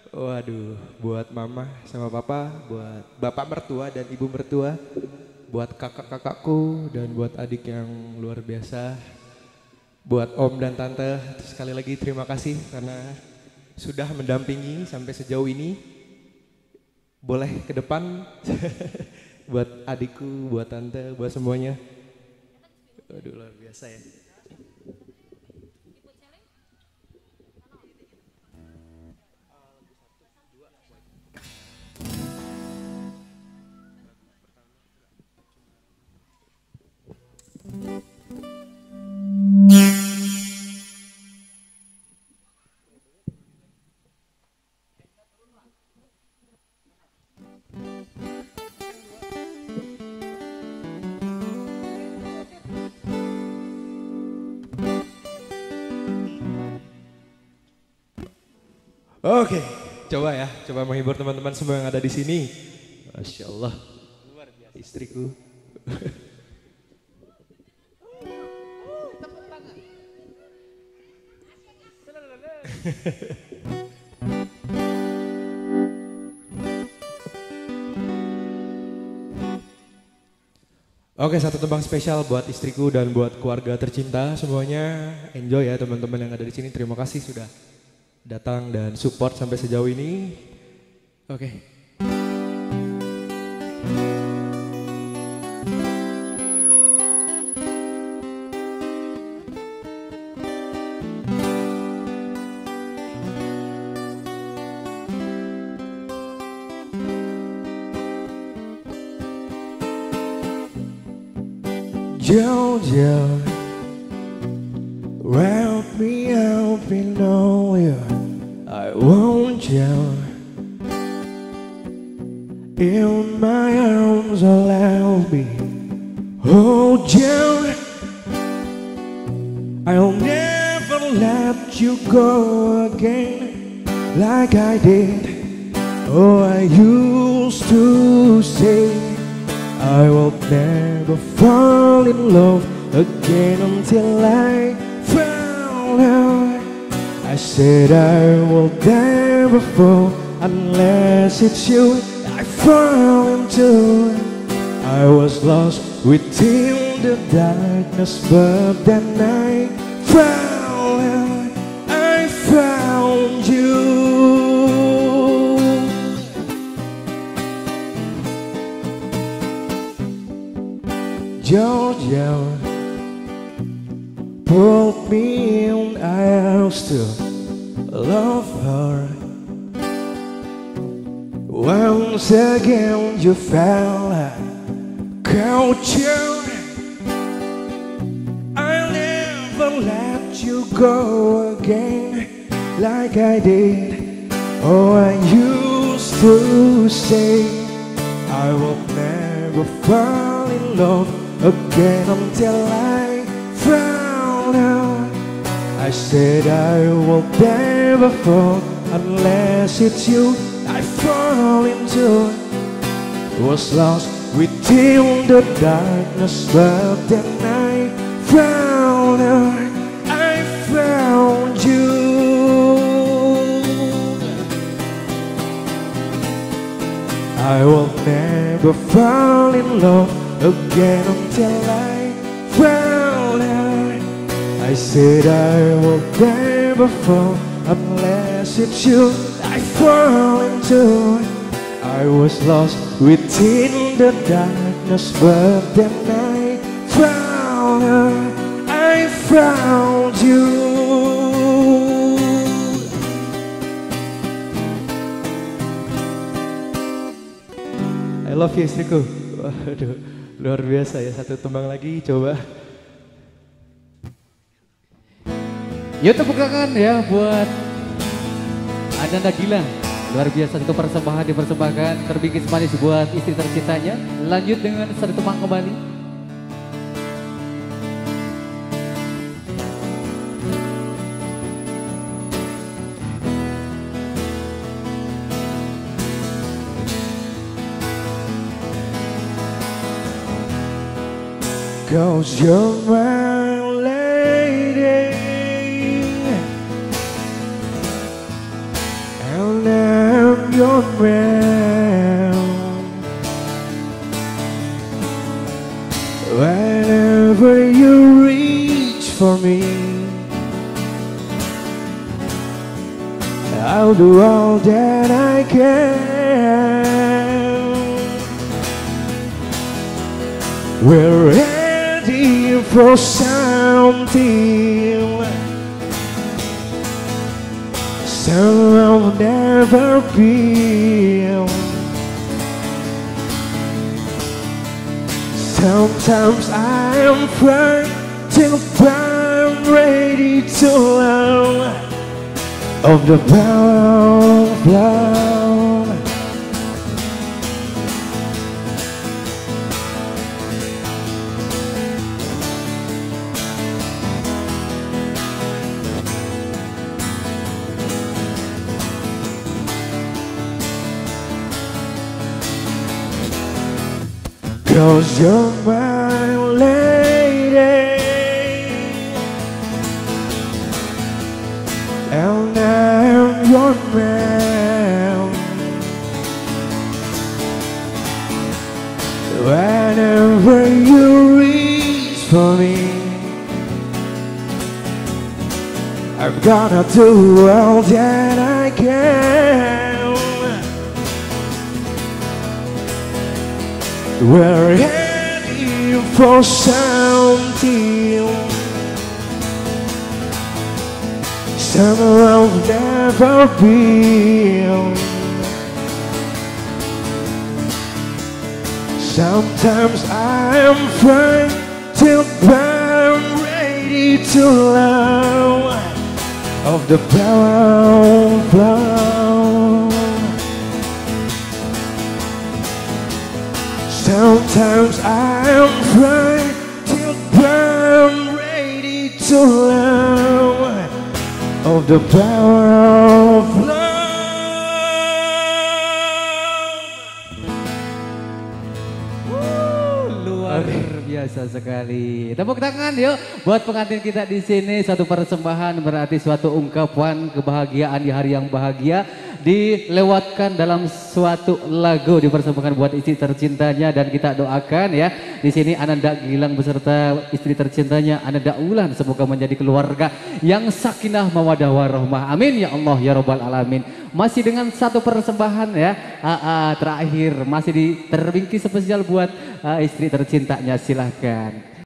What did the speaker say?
Waduh, buat mama sama papa, buat bapak mertua dan ibu mertua, buat kakak-kakakku dan buat adik yang luar biasa, buat om dan tante. Sekali lagi terima kasih karena sudah mendampingi sampai sejauh ini. Boleh ke depan buat adikku, buat tante, buat semuanya. Waduh, luar biasa ya. Oke, coba ya, coba menghibur teman-teman semua yang ada di sini. Masya Allah, luar biasa istriku. Oke, satu tembang spesial buat istriku dan buat keluarga tercinta semuanya. Enjoy ya teman-teman yang ada di sini. Terima kasih sudah datang dan support sampai sejauh ini. Oke. Jauh-jauh, wrap me up in all you. I want you in my arms, allow me hold you. I'll never let you go again like I did. Oh, I used to say I will never fall in love again until I found out. I said I will never fall unless it's you I fall into. I was lost within the darkness, but then I found out. I found you. Georgia pulled me in, I used to love her. Once again you fell out, culture. I'll never let you go again like I did. Oh, I used to say I will never fall in love again until I found out. I said I will never fall unless it's you I fall into. Was lost within the darkness, but then I found out. I found you. I will never fall in love again until I found out. I said I will never fall unless it's you I fall into. I was lost within the darkness, but then I found out. I found you. I love you istriku. Waduh. Luar biasa ya, satu tembang lagi coba. Yuk tepuk tangan ya buat Ananda Gilang. Luar biasa, satu persembahan dipersembahkan terbingkis manis buat istri tercintanya. Lanjut dengan satu tembang kembali. Cause you're my lady, and your man. Whenever you reach for me, I'll do all that I can. We're ready for something, so I'll never be. Sometimes I am frightened, but I'm ready to learn of the power of love. Cause you're my lady, and I'm your man. Whenever you reach for me, I'm gonna do all that I can. We're heading for something, somewhere I'll never be. Sometimes I'm frightened, but I'm ready to learn of the power of love. Sometimes I'm frightened, but I'm ready to learn of the power of love. Luar biasa sekali. Tepuk tangan yuk buat pengantin kita di sini. Satu persembahan berarti suatu ungkapan kebahagiaan di hari yang bahagia, dilewatkan dalam suatu lagu dipersembahkan buat istri tercintanya, dan kita doakan ya di sini Ananda Gilang beserta istri tercintanya Ananda Wulan semoga menjadi keluarga yang sakinah mawadah warahmah. Amin ya Allah ya Rabbal alamin. Masih dengan satu persembahan ya terakhir masih terbingkis spesial buat istri tercintanya, silahkan.